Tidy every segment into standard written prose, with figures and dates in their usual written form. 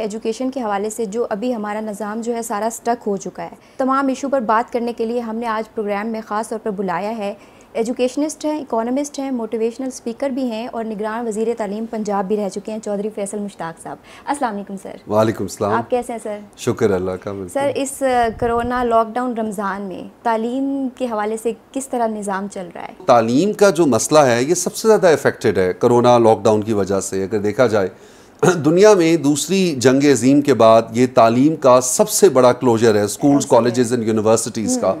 Education के हवाले से जो अभी हमारा निज़ाम जो है सारा स्टक हो चुका है, तमाम इशू पर बात करने के लिए हमने आज प्रोग्राम में ख़ास तौर पर बुलाया है एजुकेशनिस्ट हैं, इकोनॉमिस्ट हैं, मोटिवेशनल स्पीकर भी हैं और निगरान वज़ीर तालीम पंजाब भी रह चुके हैं चौधरी फैसल मुश्ताक साहब। अस्सलाम वालेकुम सर। वालेकुम सलाम। आप कैसे हैं सर? शुक्र अल्लाह का। सर, इस कोरोना लॉकडाउन रमज़ान में तालीम के हवाले से किस तरह निज़ाम चल रहा है? तालीम का जो मसला है ये सबसे ज़्यादा इफेक्टेड है कोरोना लॉकडाउन की वजह से। अगर देखा जाए दुनिया में दूसरी जंग अजीम के बाद ये तालीम का सबसे बड़ा क्लोजर है, स्कूल्स, कॉलेजेस एंड यूनिवर्सिटीज़ का।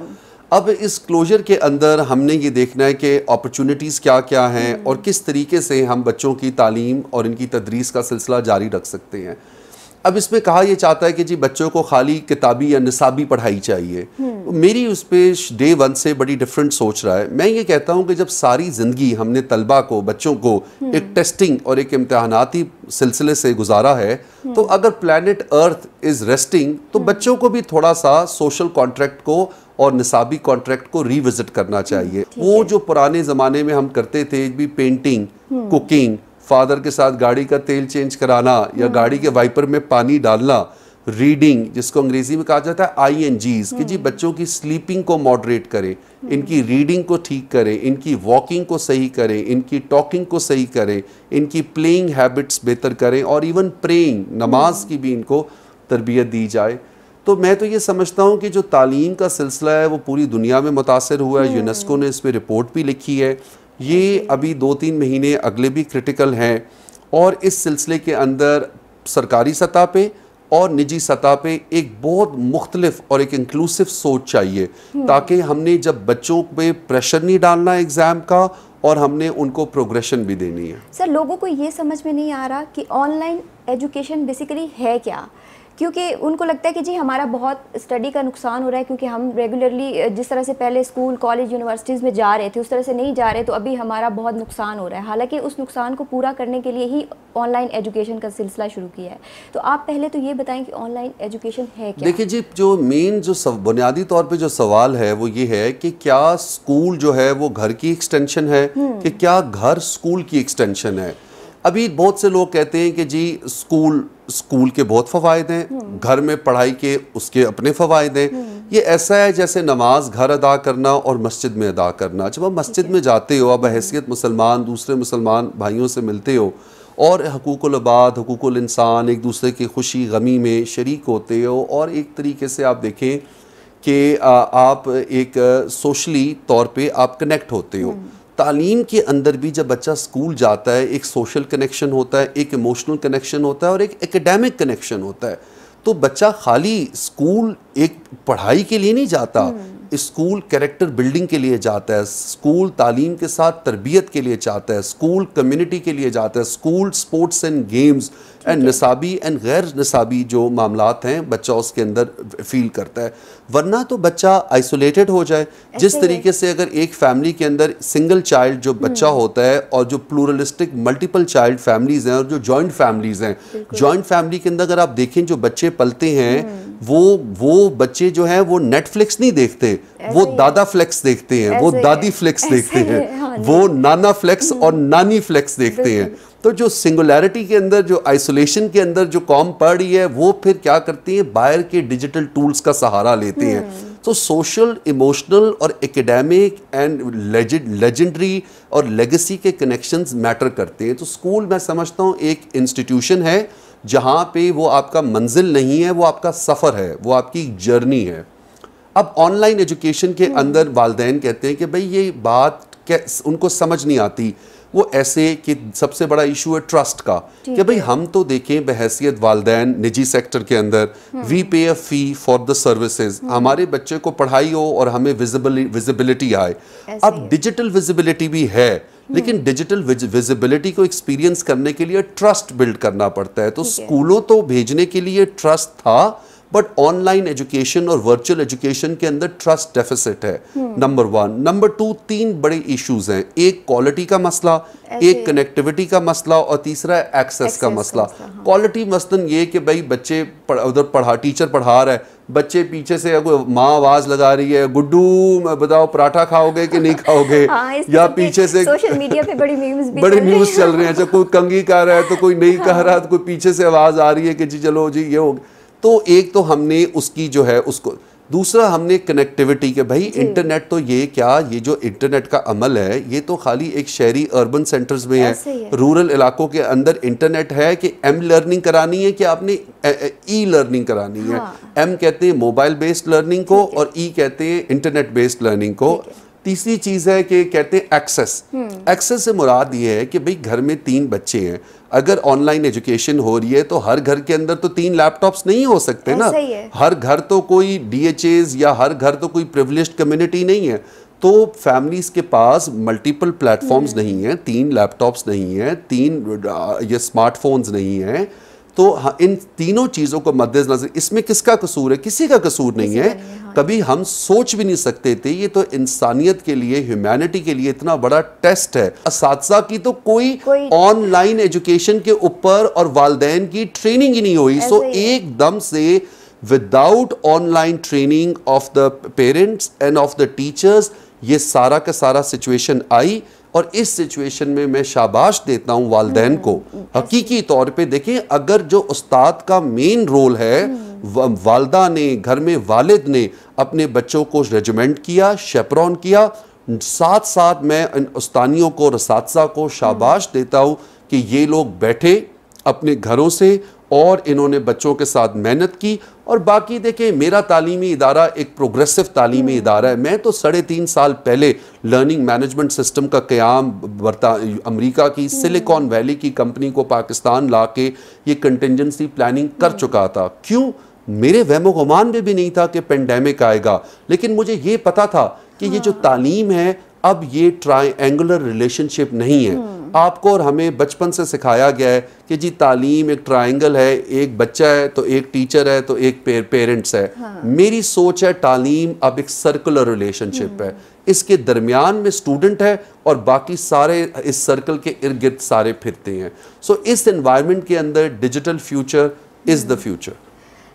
अब इस क्लोजर के अंदर हमने ये देखना है कि अपॉर्चुनिटीज़ क्या क्या हैं और किस तरीके से हम बच्चों की तालीम और इनकी तदरीस का सिलसिला जारी रख सकते हैं। अब इसमें कहा यह चाहता है कि जी बच्चों को खाली किताबी या निसाबी पढ़ाई चाहिए। मेरी उस पर डे वन से बड़ी डिफरेंट सोच रहा है। मैं ये कहता हूँ कि जब सारी ज़िंदगी हमने तलबा को, बच्चों को एक टेस्टिंग और एक इम्तहानाती सिलसिले से गुजारा है, तो अगर प्लैनेट अर्थ इज़ रेस्टिंग तो बच्चों को भी थोड़ा सा सोशल कॉन्ट्रैक्ट को और निसाबी कॉन्ट्रैक्ट को रिविजिट करना चाहिए। वो जो पुराने ज़माने में हम करते थे भी, पेंटिंग, कुकिंग, फादर के साथ गाड़ी का तेल चेंज कराना या गाड़ी के वाइपर में पानी डालना, रीडिंग जिसको अंग्रेजी में कहा जाता है INGs, कि जी बच्चों की स्लीपिंग को मॉडरेट करें, इनकी रीडिंग को ठीक करें, इनकी वॉकिंग को सही करें, इनकी टॉकिंग को सही करें, इनकी प्लेइंग हैबिट्स बेहतर करें और इवन प्रेइंग, नमाज की भी इनको तरबियत दी जाए। तो मैं तो ये समझता हूँ कि जो तालीम का सिलसिला है वो पूरी दुनिया में मुतासिर हुआ है। यूनेस्को ने इस पर रिपोर्ट भी लिखी है। ये अभी 2-3 महीने अगले भी क्रिटिकल हैं और इस सिलसिले के अंदर सरकारी सतह पे और निजी सतह पे एक बहुत मुख्तलिफ और एक इंक्लूसिव सोच चाहिए, ताकि हमने जब बच्चों पे प्रेशर नहीं डालना एग्ज़ाम का और हमने उनको प्रोग्रेशन भी देनी है। सर, लोगों को ये समझ में नहीं आ रहा कि ऑनलाइन एजुकेशन बेसिकली है क्या, क्योंकि उनको लगता है कि जी हमारा बहुत स्टडी का नुकसान हो रहा है, क्योंकि हम रेगुलरली जिस तरह से पहले स्कूल, कॉलेज, यूनिवर्सिटीज़ में जा रहे थे उस तरह से नहीं जा रहे, तो अभी हमारा बहुत नुकसान हो रहा है। हालांकि उस नुकसान को पूरा करने के लिए ही ऑनलाइन एजुकेशन का सिलसिला शुरू किया है। तो आप पहले तो ये बताएं कि ऑनलाइन एजुकेशन है क्या? देखिए जी, जो मेन जो बुनियादी तौर पर जो सवाल है वो ये है कि क्या स्कूल जो है वो घर की एक्सटेंशन है कि क्या घर स्कूल की एक्सटेंशन है। अभी बहुत से लोग कहते हैं कि जी स्कूल के बहुत फ़वाइद हैं, घर में पढ़ाई के उसके अपने फ़वाइद हैं। ये ऐसा है जैसे नमाज घर अदा करना और मस्जिद में अदा करना। जब आप मस्जिद में जाते हो, आप बहैसियत मुसलमान दूसरे मुसलमान भाइयों से मिलते हो और हकूक़ुल इबाद, हकूक़ुल इंसान, एक दूसरे की खुशी गमी में शरीक होते हो और एक तरीके से आप देखें कि आप एक सोशली तौर पे आप कनेक्ट होते हो। तालीम के अंदर भी जब बच्चा स्कूल जाता है एक सोशल कनेक्शन होता है, एक इमोशनल कनेक्शन होता है और एक एकेडमिक कनेक्शन होता है। तो बच्चा खाली स्कूल एक पढ़ाई के लिए नहीं जाता, स्कूल कैरेक्टर बिल्डिंग के लिए जाता है, स्कूल तालीम के साथ तरबियत के लिए चाहता है, स्कूल कम्युनिटी के लिए जाता है, school sports and games and निसाबी एंड गैर निसाबी जो मामलात हैं बच्चा उसके अंदर फील करता है। वरना तो बच्चा आइसोलेटेड हो जाए। जिस तरीके से अगर एक फैमिली के अंदर सिंगल चाइल्ड जो बच्चा होता है और जो प्लूरलिस्टिक मल्टीपल चाइल्ड फैमिलीज़ हैं और जो जॉइंट फैमिलीज़ हैं, जॉइंट फैमिली के अंदर अगर आप देखें जो बच्चे पलते हैं वो बच्चे जो हैं वो नेटफ्लिक्स नहीं देखते, वो दादा फ्लेक्स देखते हैं, वो दादी फ्लेक्स देखते हैं, वो नाना फ्लेक्स और नानी फ्लेक्स देखते हैं। तो जो सिंगुलैरिटी के अंदर, जो आइसोलेशन के अंदर जो कौम पड़ रही है वो फिर क्या करती है, बाहर के डिजिटल टूल्स का सहारा लेते हैं। तो सोशल, इमोशनल और एकेडमिक एंड लेजेंडरी और लेगेसी के कनेक्शंस मैटर करते हैं। तो स्कूल मैं समझता हूँ एक इंस्टीट्यूशन है जहाँ पे वो आपका मंजिल नहीं है, वो आपका सफ़र है, वो आपकी जर्नी है। अब ऑनलाइन एजुकेशन के अंदर वालिदैन कहते हैं कि भाई ये बात उनको समझ नहीं आती। वो ऐसे कि सबसे बड़ा इशू है ट्रस्ट का, कि भाई हम तो देखें बहैसियत वालिदैन निजी सेक्टर के अंदर वी पे अ फी फॉर द सर्विसेज, हमारे बच्चे को पढ़ाई हो और हमें विजिबिलिटी आए। अब डिजिटल विजिबिलिटी भी है, लेकिन डिजिटल विजिबिलिटी को एक्सपीरियंस करने के लिए ट्रस्ट बिल्ड करना पड़ता है। तो स्कूलों तो भेजने के लिए ट्रस्ट था, बट ऑनलाइन एजुकेशन और वर्चुअल एजुकेशन के अंदर ट्रस्ट डेफिसिट है, नंबर 1। नंबर 2, 3 बड़े इश्यूज हैं, एक क्वालिटी का मसला, एक कनेक्टिविटी का मसला और तीसरा एक्सेस का मसला। क्वालिटी मसलन ये कि भाई बच्चे उधर टीचर पढ़ा रहा है, बच्चे पीछे से माँ आवाज लगा रही है, गुड्डू बताओ पराठा खाओगे कि नहीं खाओगे, या पीछे से सोशल मीडिया पे बड़ी न्यूज़ चल रही है, जब कोई कंघी कह रहा है तो कोई नहीं कह रहा, तो कोई पीछे से आवाज आ रही है कि जी चलो जी ये हो। तो एक तो हमने उसकी जो है उसको, दूसरा हमने कनेक्टिविटी के भाई इंटरनेट तो ये जो इंटरनेट का अमल है ये तो खाली एक शहरी अर्बन सेंटर्स में है, रूरल इलाकों के अंदर इंटरनेट है कि एम लर्निंग करानी है कि आपने ई लर्निंग करानी है। एम कहते हैं मोबाइल बेस्ड लर्निंग को और ई कहते हैं इंटरनेट बेस्ड लर्निंग को। तीसरी चीज है कि कहते हैं एक्सेस। एक्सेस से मुराद ये है कि भाई घर में 3 बच्चे हैं, अगर ऑनलाइन एजुकेशन हो रही है तो हर घर के अंदर तो 3 लैपटॉप्स नहीं हो सकते ना, हर घर तो कोई DHAs या हर घर तो कोई प्रिविलेज्ड कम्युनिटी नहीं है, तो फैमिलीज के पास मल्टीपल प्लेटफॉर्म्स नहीं है, 3 लैपटॉप्स नहीं है, 3 ये स्मार्टफोन्स नहीं है। तो इन तीनों चीज़ों को मद्देनजर, इसमें किसका कसूर है? किसी का कसूर नहीं है। कभी हम सोच भी नहीं सकते थे, ये तो इंसानियत के लिए, ह्यूमैनिटी के लिए इतना बड़ा टेस्ट है। असातिज़ा की तो कोई ऑनलाइन एजुकेशन के ऊपर और वालिदैन की ट्रेनिंग ही नहीं हुई। सो एकदम से without online training of the parents end of the teachers ये सारा का सारा सिचुएशन आई। और इस सिचुएशन में मैं शाबाश देता हूं वालिदैन को। हकीकी तौर पे देखें, अगर जो उस्ताद का मेन रोल है, वालदा ने, घर में वालिद ने अपने बच्चों को रेजिमेंट किया, शेपरॉन किया, साथ साथ मैं इन उस्तानियों को, रसातज़ा को शाबाश देता हूं कि ये लोग बैठे अपने घरों से और इन्होंने बच्चों के साथ मेहनत की। और बाकी देखें, मेरा तालीमी इदारा एक प्रोग्रेसिव तालीमी इदारा है। मैं तो 3.5 साल पहले लर्निंग मैनेजमेंट सिस्टम का क़याम अमेरिका की सिलिकॉन वैली की कंपनी को पाकिस्तान ला के ये कंटिजेंसी प्लानिंग कर चुका था। क्यों? मेरे वहमो गुमान में भी नहीं था कि पेंडेमिक आएगा, लेकिन मुझे ये पता था कि ये जो तालीम है अब ये ट्रायंगुलर रिलेशनशिप नहीं है। आपको और हमें बचपन से सिखाया गया है कि जी तालीम एक ट्रायंगल है, एक बच्चा है तो एक टीचर है तो एक पेरेंट्स है। मेरी सोच है तालीम अब एक सर्कुलर रिलेशनशिप है, इसके दरमियान में स्टूडेंट है और बाकी सारे इस सर्कल के इर्द गिर्द सारे फिरते हैं। सो इस एनवायरनमेंट के अंदर digital future is the future.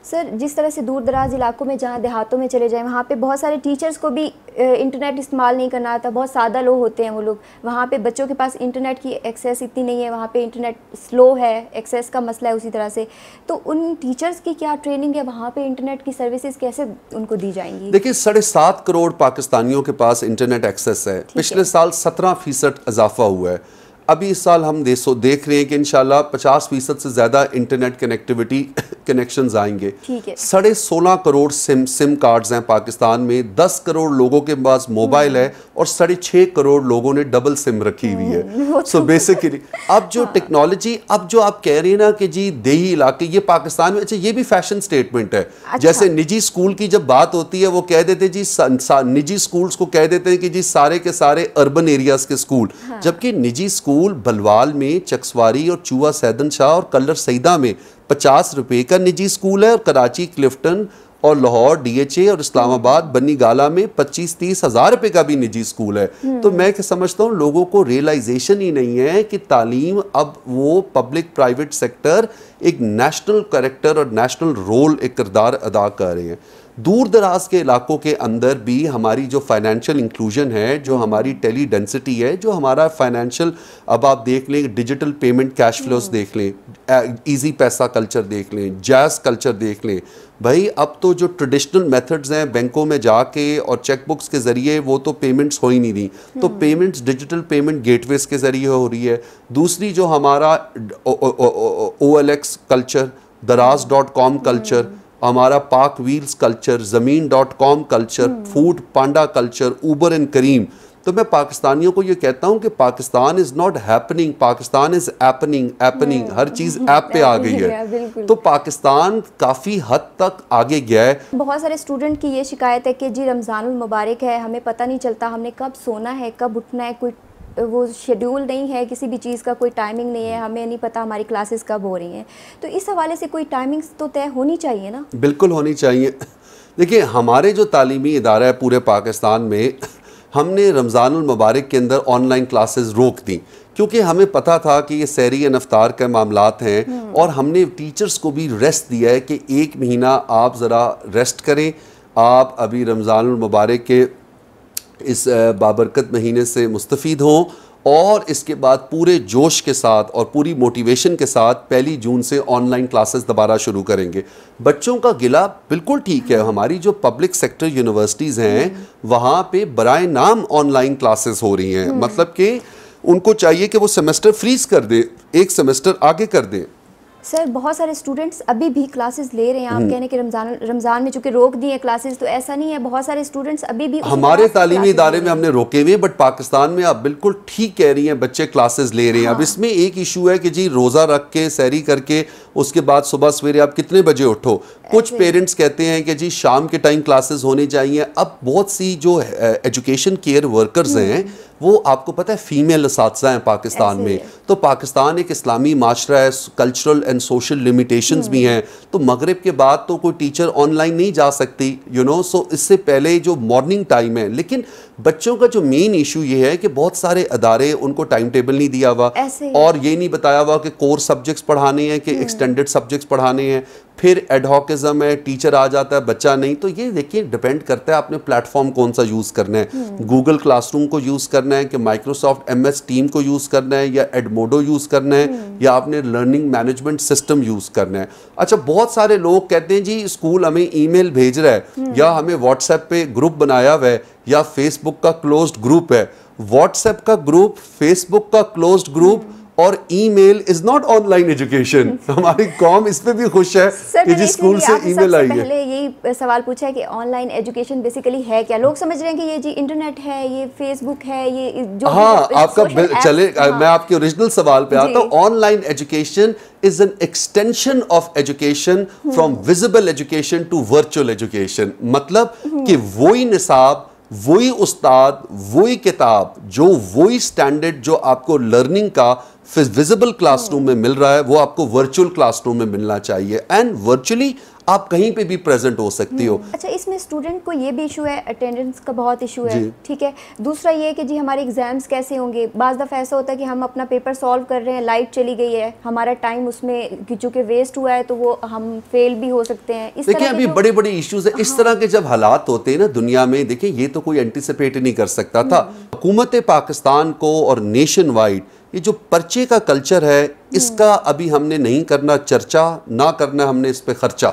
Sir, जिस तरह से दूर दराज इलाकों में, जहाँ देहातों में चले जाएं, वहाँ पे बहुत सारे टीचर्स को भी इंटरनेट इस्तेमाल नहीं करना आता, बहुत सादा लोग होते हैं वो लोग, वहाँ पे बच्चों के पास इंटरनेट की एक्सेस इतनी नहीं है, वहाँ पे इंटरनेट स्लो है, एक्सेस का मसला है उसी तरह से। तो उन टीचर्स की क्या ट्रेनिंग है, वहाँ पे इंटरनेट की सर्विसेज कैसे उनको दी जाएंगी? देखिए, 7.5 करोड़ पाकिस्तानियों के पास इंटरनेट एक्सेस है। पिछले साल 17% इजाफा हुआ है। अभी इस साल हम देख रहे हैं कि इंशाल्लाह 50% से ज़्यादा इंटरनेट कनेक्टिविटी कनेक्शंस आएंगे। 16.5 करोड़ सिम कार्ड्स हैं पाकिस्तान में, 10 करोड़ लोगों के पास मोबाइल है और 6.5 करोड़ लोगों ने डबल सिम रखी हुई है। सो बेसिकली अब जो टेक्नोलॉजी, अब जो आप कह रहे हैं ना कि जी देही इलाके, ये पाकिस्तान में, अच्छा ये भी फैशन स्टेटमेंट है। जैसे निजी स्कूल की जब बात होती है वो कह देते जी, निजी स्कूल्स को कह देते हैं कि जी सारे के सारे अर्बन एरियाज के स्कूल, जबकि निजी स्कूल बलवाल में, चक्सवारी और चूहा सैदन शाह और कलर सईदा में 50 रुपए का निजी स्कूल है, और कराची क्लिफ्टन और लाहौर DHA और इस्लामाबाद बन्नी गाला में 25-30 हज़ार रुपए का भी निजी स्कूल है। तो मैं समझता हूँ लोगों को रियलाइजेशन ही नहीं है कि तालीम अब वो पब्लिक प्राइवेट सेक्टर एक नेशनल कैरेक्टर और नेशनल रोल, एक किरदार अदा कर रहे हैं। दूर दराज के इलाकों के अंदर भी हमारी जो फाइनेंशियल इंक्लूजन है, जो हमारी टेली डेंसिटी है, जो हमारा फाइनेंशियल, अब आप देख लें डिजिटल पेमेंट कैश फ्लोस देख लें, इजी पैसा कल्चर देख लें, जैज़ कल्चर देख लें, भाई अब तो जो ट्रेडिशनल मेथड्स हैं बैंकों में जाके और चेकबुक्स के ज़रिए, वो तो पेमेंट्स हो ही नहीं रही। तो पेमेंट्स डिजिटल पेमेंट गेटवेज के ज़रिए हो रही है। दूसरी जो हमारा OLX कल्चर, दराज.com कल्चर, हमारा पाक व्हील्स कल्चर, ज़मीन.com culture, food panda culture, Uber and Careem. तो मैं पाकिस्तानियों को ये कहता हूँ कि Pakistan is not happening, Pakistan is happening. हर चीज़ ऐप पे आ गई है। तो पाकिस्तान काफ़ी हद तक आगे गया है। बहुत सारे स्टूडेंट की ये शिकायत है कि जी रमज़ानुल मुबारक है, हमें पता नहीं चलता हमने कब सोना है, कब उठना है, कोई वो शेड्यूल नहीं है, किसी भी चीज़ का कोई टाइमिंग नहीं है, हमें नहीं पता हमारी क्लासेस कब हो रही हैं, तो इस हवाले से कोई टाइमिंग्स तो तय होनी चाहिए ना। बिल्कुल होनी चाहिए। देखिए, हमारे जो तालीमी इदारा है पूरे पाकिस्तान में, हमने रमज़ानुल मुबारक के अंदर ऑनलाइन क्लासेस रोक दी, क्योंकि हमें पता था कि ये सहरी इफ्तार के मामलात हैं, और हमने टीचर्स को भी रेस्ट दिया है कि 1 महीना आप ज़रा रेस्ट करें, आप अभी रमज़ानुल मुबारक के इस बाबरकत महीने से मुस्तफ़ीद हों, और इसके बाद पूरे जोश के साथ और पूरी मोटिवेशन के साथ 1 जून से ऑनलाइन क्लासेस दोबारा शुरू करेंगे। बच्चों का गिला बिल्कुल ठीक है, हमारी जो पब्लिक सेक्टर यूनिवर्सिटीज़ हैं वहाँ पे बराए नाम ऑनलाइन क्लासेस हो रही हैं, मतलब कि उनको चाहिए कि वो सेमेस्टर फ्रीज कर दे, 1 सेमेस्टर आगे कर दें। सर, बहुत सारे स्टूडेंट्स अभी भी क्लासेस ले रहे हैं, आप कहने के रमज़ान में चूँकि रोक दी है क्लासेस, तो ऐसा नहीं है, बहुत सारे स्टूडेंट्स अभी भी हमारे तालीमी इदारे में हमने रोके हुए, बट पाकिस्तान में आप बिल्कुल ठीक कह रही हैं, बच्चे क्लासेस ले रहे हैं। अब इसमें एक इशू है कि जी रोज़ा रख के सहरी करके उसके बाद सुबह सवेरे आप कितने बजे उठो। कुछ पेरेंट्स कहते हैं कि जी शाम के टाइम क्लासेस होनी चाहिए। अब बहुत सी जो एजुकेशन केयर वर्कर्स हैं वो आपको पता है फीमेल असातिज़ा हैं पाकिस्तान में, तो पाकिस्तान एक इस्लामी माशरा है, कल्चरल एंड सोशल लिमिटेशंस भी हैं, तो मगरिब के बाद तो कोई टीचर ऑनलाइन नहीं जा सकती, यू नो। सो इससे पहले जो मॉर्निंग टाइम है, लेकिन बच्चों का जो मेन इशू ये है कि बहुत सारे अदारे उनको टाइम टेबल नहीं दिया हुआ, और ये नहीं बताया हुआ कि कोर सब्जेक्ट्स पढ़ाने हैं कि एक्सटेंडेड सब्जेक्ट्स पढ़ाने हैं, फिर एडहॉकिज्म है, टीचर आ जाता है बच्चा नहीं। तो ये देखिए डिपेंड करता है आपने प्लेटफॉर्म कौन सा यूज़ करना है, गूगल क्लासरूम को यूज़ करना है कि माइक्रोसॉफ्ट MS टीम को यूज़ करना है, या एडमोडो यूज़ करना है, या आपने लर्निंग मैनेजमेंट सिस्टम यूज़ करना है। अच्छा, बहुत सारे लोग कहते हैं जी स्कूल हमें ईमेल भेज रहा है, या हमें व्हाट्सएप पे ग्रुप बनाया हुआ है, या फेसबुक का क्लोज्ड ग्रुप है। व्हाट्सएप का ग्रुप, फेसबुक का क्लोज्ड ग्रुप और email is not online education. हमारी कौम इस पे भी खुश है कि जिस स्कूल से ईमेल आई है। पहले यही सवाल पूछा है कि ऑनलाइन एजुकेशन बेसिकली है क्या। लोग समझ रहे हैं कि ये जी इंटरनेट है, ये फेसबुक है, ये जो आपका चले मैं आपके ओरिजिनल सवाल पे आता हूँ। Online education is an extension of education from visible education to virtual education। मतलब कि वही निसाब, वही उस्ताद, वही किताब, जो वही स्टैंडर्ड जो आपको लर्निंग का विजिबल क्लासरूम में मिल रहा है, वो आपको वर्चुअल क्लासरूम में मिलना चाहिए, एंड वर्चुअली आप कहीं पे भी प्रेजेंट हो सकती हो। अच्छा, इसमें स्टूडेंट को ये भी इशू है, अटेंडेंस का बहुत इशू है, ठीक है। दूसरा ये कि जी हमारे एग्जाम्स कैसे होंगे। बाज़ दफ़ा ऐसा होता है कि हम अपना पेपर सॉल्व कर रहे हैं, लाइट चली गई है, हमारा टाइम उसमें चूँकि वेस्ट हुआ है, तो वो हम फेल भी हो सकते हैं। देखिए अभी बड़े बड़े इश्यूज है। इस तरह के जब हालात होते हैं ना दुनिया में, देखिए ये तो कोई एंटिसिपेट नहीं कर सकता था। हुकूमत पाकिस्तान को और नेशन वाइड ये जो पर्चे का कल्चर है, इसका अभी हमने नहीं करना चर्चा, ना करना हमने इस पे खर्चा।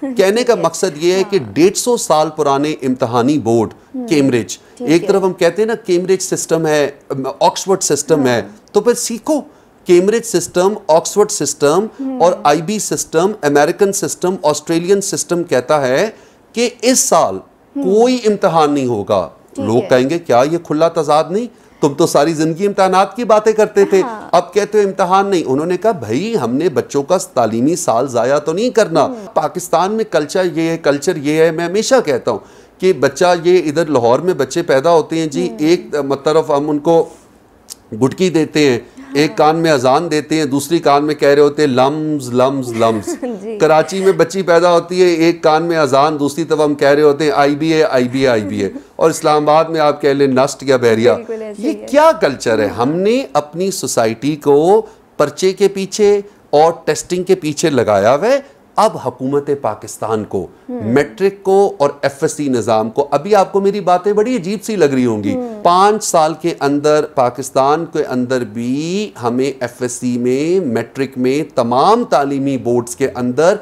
कहने का मकसद ये है कि 150 साल पुराने इम्तहानी बोर्ड कैम्ब्रिज, एक तरफ हम कहते हैं ना कैम्ब्रिज सिस्टम है, ऑक्सफोर्ड सिस्टम है, तो फिर सीखो कैम्ब्रिज सिस्टम, ऑक्सफोर्ड सिस्टम और IB system, American system, Australian system कहता है कि इस साल कोई इम्तहान नहीं होगा। लोग कहेंगे क्या ये खुला तजाद नहीं, तुम तो सारी जिंदगी इम्तहानात की बातें करते थे, अब कहते हो इम्तहान नहीं। उन्होंने कहा भाई हमने बच्चों का तालीमी साल जाया तो नहीं करना। पाकिस्तान में कल्चर ये है, मैं हमेशा कहता हूँ कि बच्चा ये इधर लाहौर में बच्चे पैदा होते हैं जी, एक तरफ हम उनको गुटकी देते हैं, एक कान में अजान देते हैं, दूसरी कान में कह रहे होते हैं लम्स लम्स लम्स। कराची में बच्ची पैदा होती है, एक कान में अजान, दूसरी तरफ हम कह रहे होते हैं IBA। और इस्लामाबाद में आप कह लें नस्ट या बहरिया। ये क्या कल्चर है? हमने अपनी सोसाइटी को पर्चे के पीछे और टेस्टिंग के पीछे लगाया हुआ है। अब हुकूमत पाकिस्तान को मैट्रिक को और FSC निज़ाम को, अभी आपको मेरी बातें बड़ी अजीब सी लग रही होंगी, 5 साल के अंदर पाकिस्तान के अंदर भी हमें FSC में, मैट्रिक में, तमाम तालीमी बोर्ड्स के अंदर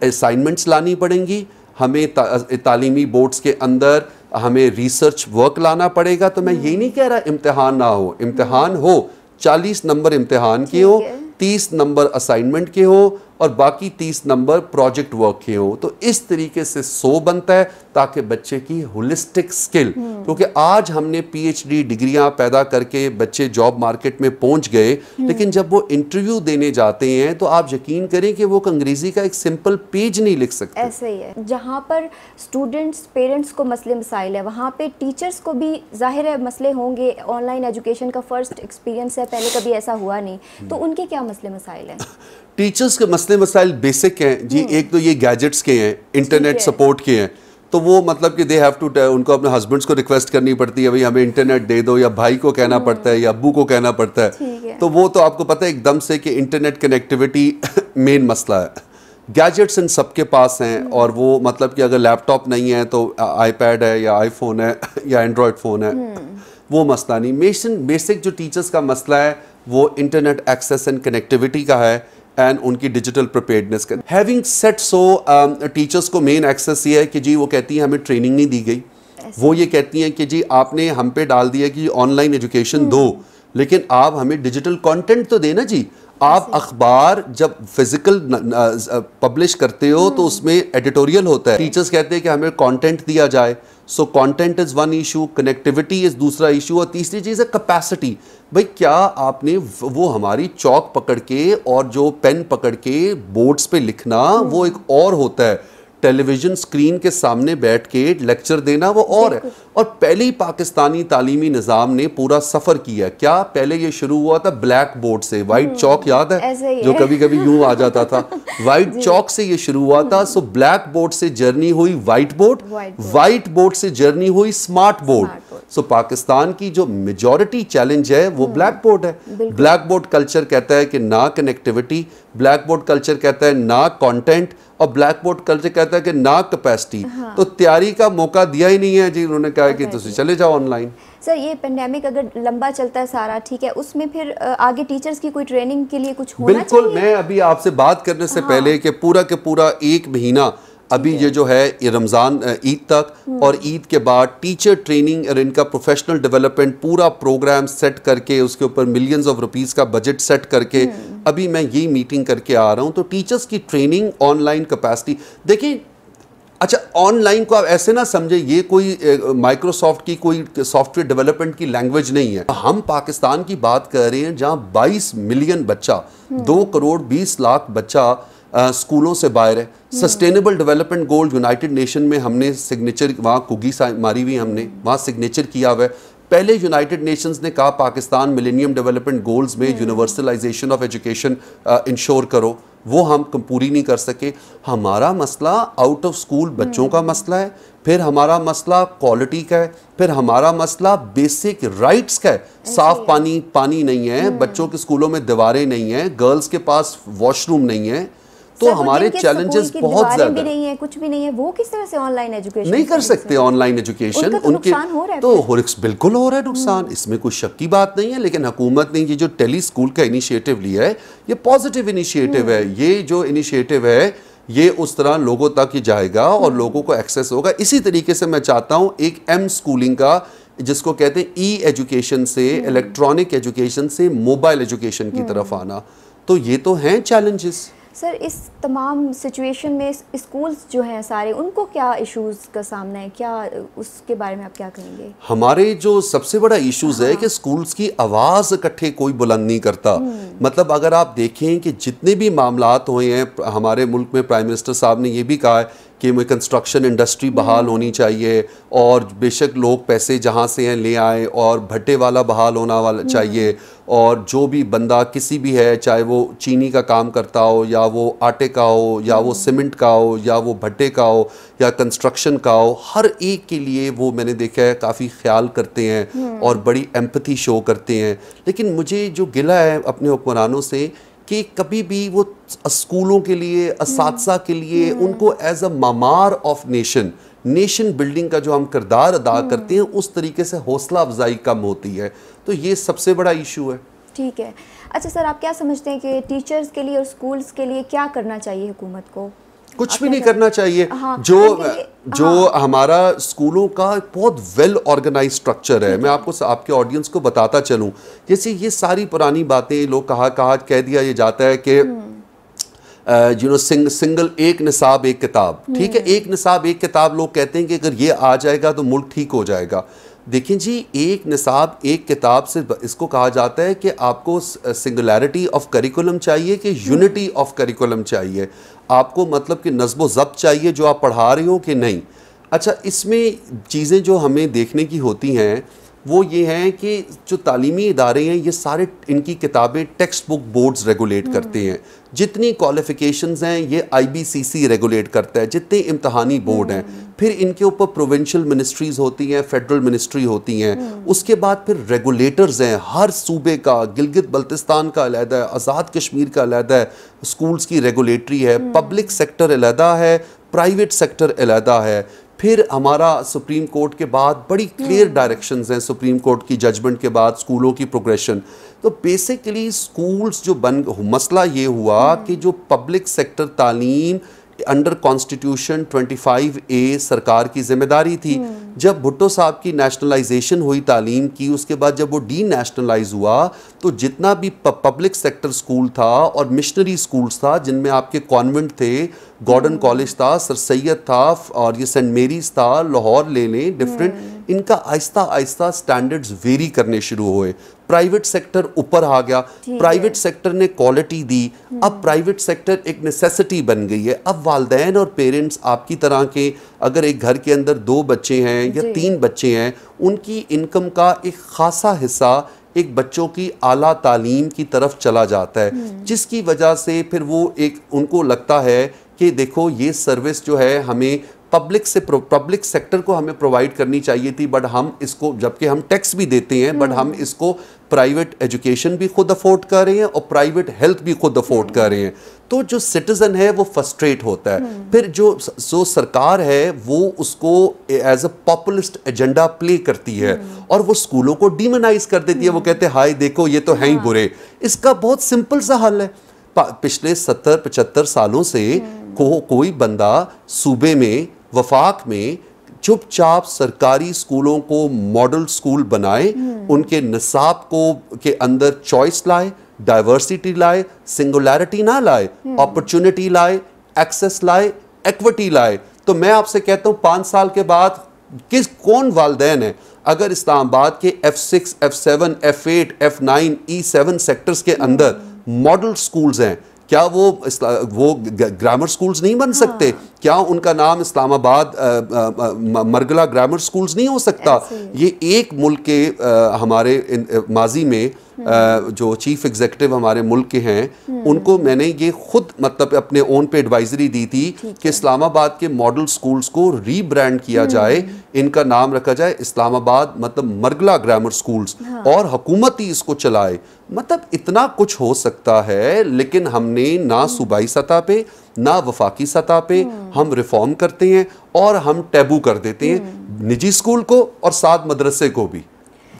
असाइनमेंट्स लानी पड़ेंगी, हमें तालीमी बोर्ड्स के अंदर हमें रिसर्च वर्क लाना पड़ेगा। तो मैं यही नहीं कह रहा इम्तिहान ना हो, इम्तिहान हो, 40 नंबर इम्तिहान के हो, 30 नंबर असाइनमेंट के हो, और बाकी 30 नंबर प्रोजेक्ट वर्क के हो। तो इस तरीके से 100 बनता है ताकि बच्चे की होलिस्टिक स्किल, क्योंकि आज हमने पीएचडी डिग्रियां पैदा करके बच्चे जॉब मार्केट में पहुंच गए, लेकिन जब वो इंटरव्यू देने जाते हैं तो आप यकीन करें कि वो अंग्रेजी का एक सिंपल पेज नहीं लिख सकते। ऐसे ही है, जहाँ पर स्टूडेंट्स पेरेंट्स को मसले मसाइल है, वहाँ पे टीचर्स को भी जाहिर है मसले होंगे। ऑनलाइन एजुकेशन का फर्स्ट एक्सपीरियंस है, पहले कभी ऐसा हुआ नहीं, तो उनके क्या मसले मसाइल हैं? टीचर्स के मसले मसाइल बेसिक हैं जी। एक तो ये गैजेट्स के हैं, इंटरनेट सपोर्ट के हैं, तो वो मतलब कि दे हैव टू, उनको अपने हस्बैंड्स को रिक्वेस्ट करनी पड़ती है भाई हमें इंटरनेट दे दो, या भाई को कहना पड़ता है या अब्बू को कहना पड़ता है। तो वो तो आपको पता है एकदम से कि इंटरनेट कनेक्टिविटी मेन मसला है। गैजेट्स इन सबके पास हैं, और वो मतलब कि अगर लैपटॉप नहीं है तो आईपैड है या आईफोन है या एंड्रॉयड फ़ोन है, वो मसला नहीं। बेसिक जो टीचर्स का मसला है वो इंटरनेट एक्सेस एंड कनेक्टिविटी का है, एंड उनकी डिजिटल प्रिपेयर्डनेस का। हैविंग सेट सो, टीचर्स को मेन एक्सेस ये है कि जी वो कहती हैं हमें ट्रेनिंग नहीं दी गई, वो ये कहती हैं कि जी आपने हम पे डाल दिया कि ऑनलाइन एजुकेशन दो, लेकिन आप हमें डिजिटल कंटेंट तो देना जी। आप अखबार जब फिजिकल पब्लिश करते हो तो उसमें एडिटोरियल होता है, टीचर्स कहते हैं कि हमें कंटेंट दिया जाए। So content is one issue, connectivity is दूसरा इशू, और तीसरी चीज़ है कैपेसिटी। भाई क्या आपने वो हमारी चौक पकड़ के और जो पेन पकड़ के बोर्ड्स पे लिखना वो एक और होता है, टेलीविज़न स्क्रीन के सामने बैठ के लेक्चर देना वो और है। और पहले ही पाकिस्तानी तालीमी निज़ाम ने पूरा सफ़र किया। क्या पहले ये शुरू हुआ था ब्लैक बोर्ड से, वाइट चौक याद है जो कभी कभी यूं आ जाता था, वाइट चौक से ये शुरू हुआ था। सो ब्लैक बोर्ड से जर्नी हुई वाइट बोर्ड, वाइट बोर्ड से जर्नी हुई स्मार्ट बोर्ड। सो पाकिस्तान की जो मेजॉरिटी चैलेंज है वो ब्लैक बोर्ड है। ब्लैक बोर्ड कल्चर कहता है कि ना कनेक्टिविटी, ब्लैक बोर्ड कल्चर कहता है ना कंटेंट, और ब्लैक बोर्ड कल्चर कहता है कि ना कैपेसिटी। तो तैयारी का मौका दिया ही नहीं है जी। उन्होंने कहा कि तुम चले जाओ ऑनलाइन। सर ये पेंडेमिक अगर लंबा चलता है सारा, ठीक है, उसमें फिर आगे टीचर्स की कोई ट्रेनिंग के लिए कुछ होना बिल्कुल चाहिए? मैं अभी आपसे बात करने से पहले कि पूरा के पूरा एक महीना अभी ये जो है ये रमज़ान ईद तक और ईद के बाद टीचर ट्रेनिंग और इनका प्रोफेशनल डेवलपमेंट पूरा प्रोग्राम सेट करके उसके ऊपर मिलियंस ऑफ रुपीस का बजट सेट करके अभी मैं यही मीटिंग करके आ रहा हूँ। तो टीचर्स की ट्रेनिंग, ऑनलाइन कैपेसिटी, देखिए अच्छा ऑनलाइन को आप ऐसे ना समझे ये कोई माइक्रोसॉफ्ट की कोई सॉफ्टवेयर डेवलपमेंट की लैंग्वेज नहीं है। हम पाकिस्तान की बात कर रहे हैं जहाँ 22 मिलियन बच्चा, 2 करोड़ 20 लाख बच्चा स्कूलों से बाहर है। Sustainable development goal United nation में हमने सिग्नेचर, वहाँ कुगी मारी हुई, हमने वहाँ सिग्नेचर किया हुआ है। पहले यूनाइटेड नेशंस ने कहा पाकिस्तान मिलेनियम डेवलपमेंट गोल्स में यूनिवर्सलाइजेशन ऑफ एजुकेशन इंश्योर करो, वो हम पूरी नहीं कर सके। हमारा मसला आउट ऑफ स्कूल बच्चों का मसला है, फिर हमारा मसला क्वालिटी का है, फिर हमारा मसला बेसिक राइट्स का है। साफ पानी नहीं है, बच्चों के स्कूलों में दीवारें नहीं है, गर्ल्स के पास वॉशरूम नहीं है। तो हमारे चैलेंजेस बहुत ज्यादा भी नहीं है, कुछ भी नहीं है, वो किस तरह से ऑनलाइन एजुकेशन नहीं कर सकते। ऑनलाइन एजुकेशन उनके तो बिल्कुल हो रहा है नुकसान, इसमें कोई शक की बात नहीं है। लेकिन हुकूमत ने ये जो टेली स्कूल का इनिशिएटिव लिया है ये पॉजिटिव इनिशिएटिव है। ये जो इनिशिएटिव है ये उस तरह लोगों तक ही जाएगा और लोगों को एक्सेस होगा। इसी तरीके से मैं चाहता हूँ एक एम स्कूलिंग का, जिसको कहते हैं ई एजुकेशन से, इलेक्ट्रॉनिक एजुकेशन से मोबाइल एजुकेशन की तरफ आना। तो ये तो हैं चैलेंजेस। सर इस तमाम सिचुएशन में स्कूल्स जो हैं सारे, उनको क्या इश्यूज़ का सामना है, क्या उसके बारे में आप क्या कहेंगे? हमारे जो सबसे बड़ा इश्यूज़ है कि स्कूल्स की आवाज़ इकट्ठे कोई बुलंद नहीं करता। मतलब अगर आप देखें कि जितने भी मामलात हुए हैं हमारे मुल्क में, प्राइम मिनिस्टर साहब ने ये भी कहा है कि कंस्ट्रक्शन इंडस्ट्री बहाल होनी चाहिए और बेशक लोग पैसे जहाँ से हैं ले आए, और भट्टे वाला बहाल होना वाला चाहिए, और जो भी बंदा किसी भी है, चाहे वो चीनी का काम करता हो या वो आटे का हो या वो सीमेंट का हो या वो भट्टे का हो या कंस्ट्रक्शन का हो, हर एक के लिए वो मैंने देखा है काफ़ी ख्याल करते हैं और बड़ी एम्पैथी शो करते हैं। लेकिन मुझे जो गिला है अपने हुक्मरानों से कि कभी भी वो स्कूलों के लिए, असातिज़ा के लिए उनको एज अ मामार ऑफ नेशन बिल्डिंग का जो हम किरदार अदा करते हैं उस तरीके से हौसला अफजाई कम होती है। तो ये सबसे बड़ा इशू है। ठीक है। अच्छा सर, आप क्या समझते हैं कि टीचर्स के लिए और स्कूल्स के लिए क्या करना चाहिए हुकूमत को? कुछ भी नहीं करना चाहिए। जो हमारा स्कूलों का बहुत वेल ऑर्गेनाइज स्ट्रक्चर है, मैं आपको आपके ऑडियंस को बताता चलूं, जैसे ये सारी पुरानी बातें लोग कह दिया ये जाता है कि सिंगल एक निसाब एक किताब, ठीक है, एक निसाब एक किताब लोग कहते हैं कि अगर ये आ जाएगा तो मुल्क ठीक हो जाएगा। देखिए जी, एक निसाब एक किताब से इसको कहा जाता है कि आपको सिंगुलैरिटी ऑफ करिकुलम चाहिए कि यूनिटी ऑफ करिकुलम चाहिए, आपको मतलब कि नज़्म ज़ब्त चाहिए जो आप पढ़ा रहे हो कि नहीं। अच्छा, इसमें चीज़ें जो हमें देखने की होती हैं वो ये हैं कि जो तालीमी इदारे हैं ये सारे इनकी किताबें टेक्स्ट बुक बोर्ड्स रेगुलेट करते हैं, जितनी क्वालिफ़िकेशंस हैं ये IBCC रेगुलेट करता है, जितने इम्तहानी बोर्ड हैं, फिर इनके ऊपर प्रोविंशियल मिनिस्ट्रीज़ होती हैं, फेडरल मिनिस्ट्री होती हैं, उसके बाद फिर रेगुलेटर्स हैं, हर सूबे का, गिलगित बल्तिस्तान का अलहदा है, आज़ाद कश्मीर का अलहदा है, स्कूल्स की रेगुलेटरी है, पब्लिक सेक्टर अलहदा है, प्राइवेट सेक्टर अलहदा है। फिर हमारा सुप्रीम कोर्ट के बाद बड़ी क्लियर डायरेक्शंस हैं, सुप्रीम कोर्ट की जजमेंट के बाद स्कूलों की प्रोग्रेशन। तो बेसिकली स्कूल्स जो मसला ये हुआ कि जो पब्लिक सेक्टर तालीम अंडर कॉन्स्टिट्यूशन 25A सरकार की जिम्मेदारी थी। जब भुट्टो साहब की नेशनलाइजेशन हुई तालीम की, उसके बाद जब वो डी नेशनलाइज हुआ तो जितना भी पब्लिक सेक्टर स्कूल था और मिशनरी स्कूल्स था, जिनमें आपके कॉन्वेंट थे, गॉर्डन कॉलेज था, सर सैयद था और ये सेंट मेरीज था, लाहौर ले लें, डिफरेंट, इनका आहिस्ता आहिस्ता स्टैंडर्ड्स वेरी करने शुरू हुए। प्राइवेट सेक्टर ऊपर आ गया, प्राइवेट सेक्टर ने क्वालिटी दी, अब प्राइवेट सेक्टर एक नेसेसिटी बन गई है। अब वालिदैन और पेरेंट्स आपकी तरह के, अगर एक घर के अंदर 2 बच्चे हैं या 3 बच्चे हैं, उनकी इनकम का एक खासा हिस्सा एक बच्चों की आला तालीम की तरफ चला जाता है, जिसकी वजह से फिर वो एक उनको लगता है कि देखो ये सर्विस जो है हमें पब्लिक सेक्टर को हमें प्रोवाइड करनी चाहिए थी, बट हम इसको, जबकि हम टैक्स भी देते हैं, बट हम इसको प्राइवेट एजुकेशन भी खुद अफोर्ड कर रहे हैं और प्राइवेट हेल्थ भी खुद अफोर्ड कर रहे हैं। तो जो सिटीजन है वो फ्रस्ट्रेट होता है, फिर जो सरकार है वो उसको as a populist agenda play करती है और वो स्कूलों को डिमोनाइज कर देती है। वो कहते हैं हाय देखो ये तो हैं ही बुरे। इसका बहुत सिंपल सा हल है, पिछले 70-75 सालों से कोई बंदा सूबे में, वफाक में चुपचाप सरकारी स्कूलों को मॉडल स्कूल बनाए, उनके निसाब को के अंदर चॉइस लाए, डाइवर्सिटी लाए, सिंगुलैरिटी ना लाए, अपॉर्चुनिटी लाए, एक्सेस लाए, इक्विटी लाए। तो मैं आपसे कहता हूं 5 साल के बाद कौन वालिदैन है अगर इस्लामाबाद के F6, F7, F8, F9, E7 sectors के अंदर मॉडल स्कूल्स हैं, क्या वो ग्रामर स्कूल्स नहीं बन सकते? क्या उनका नाम इस्लामाबाद मरगला ग्रामर स्कूल्स नहीं हो सकता? ये एक मुल्क के हमारे माजी में जो चीफ एग्जीक्यूटिव हमारे मुल्क के हैं, उनको मैंने ये खुद मतलब अपने ओन पे एडवाइजरी दी थी कि इस्लामाबाद के मॉडल स्कूल्स को रीब्रांड किया जाए, इनका नाम रखा जाए इस्लामाबाद मतलब मरगला ग्रामर स्कूल्स, और हुकूमत ही इसको चलाए। मतलब इतना कुछ हो सकता है, लेकिन हमने ना सूबाई सतह पे ना वफाकी सतह पे हम रिफॉर्म करते हैं और हम टैबू कर देते हैं निजी स्कूल को और साथ मदरसे को भी।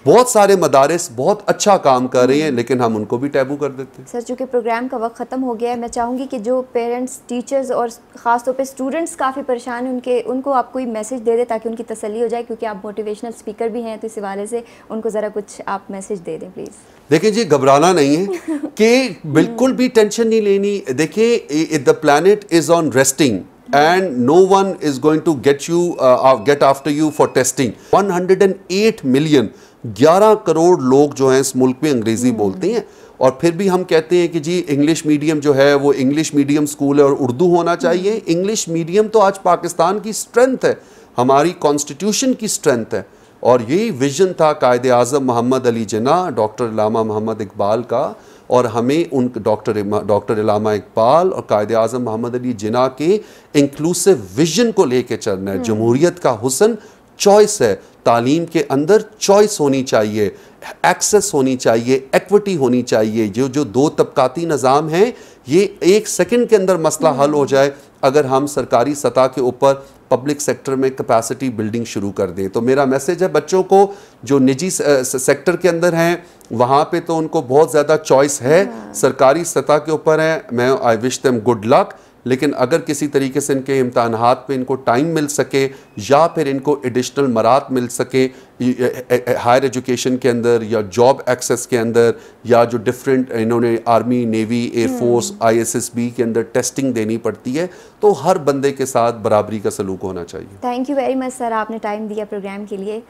बहुत सारे मदारिस बहुत अच्छा काम कर रहे हैं, लेकिन हम उनको भी टैबू कर देते हैं। सर, चूँकि प्रोग्राम का वक्त ख़त्म हो गया है, मैं चाहूँगी कि जो पेरेंट्स, टीचर्स और ख़ास तौर पे स्टूडेंट्स काफ़ी परेशान हैं, उनको आप कोई मैसेज दे दें ताकि उनकी तसल्ली हो जाए, क्योंकि आप मोटिवेशनल स्पीकर भी हैं, तो इस हवाले से उनको ज़रा कुछ आप मैसेज दे दें प्लीज़। देखिए जी, घबराना नहीं है कि बिल्कुल भी टेंशन नहीं लेनी। देखिए, the planet is on resting and no one is going to get after you for testing. 108 million 11 crore लोग जो हैं इस मुल्क में अंग्रेजी बोलते हैं, और फिर भी हम कहते हैं कि जी इंग्लिश मीडियम जो है वो इंग्लिश मीडियम स्कूल है और उर्दू होना चाहिए। इंग्लिश मीडियम तो आज पाकिस्तान की स्ट्रेंथ है, हमारी कॉन्स्टिट्यूशन की स्ट्रेंथ है, और यही विजन था कायदे आज़म मोहम्मद अली जिन्ना, डॉक्टर इलामा मोहम्मद इकबाल का, और हमें उन डॉक्टर इलामा इकबाल और कायदे आज़म मोहम्मद अली जिन्ना के इंक्लूसिव विजन को लेके चलना है। जमहूरियत का हुस्न चॉइस है, तालीम के अंदर चॉइस होनी चाहिए, एक्सेस होनी चाहिए, इक्विटी होनी चाहिए। जो 2 तबकाती निज़ाम हैं, ये 1 सेकंड के अंदर मसला हल हो जाए अगर हम सरकारी सतह के ऊपर पब्लिक सेक्टर में कैपेसिटी बिल्डिंग शुरू कर दें। तो मेरा मैसेज है बच्चों को जो निजी सेक्टर के अंदर हैं, वहाँ पे तो उनको बहुत ज़्यादा चॉइस है, सरकारी सतह के ऊपर है। मैं I wish them good luck, लेकिन अगर किसी तरीके से इनके इम्तहानात पे इनको टाइम मिल सके या फिर इनको एडिशनल मरात मिल सके हायर एजुकेशन के अंदर या जॉब एक्सेस के अंदर, या जो डिफरेंट इन्होंने आर्मी, नेवी, एयरफोर्स, ISSB के अंदर टेस्टिंग देनी पड़ती है, तो हर बंदे के साथ बराबरी का सलूक होना चाहिए। Thank you very much sir, आपने टाइम दिया प्रोग्राम के लिए।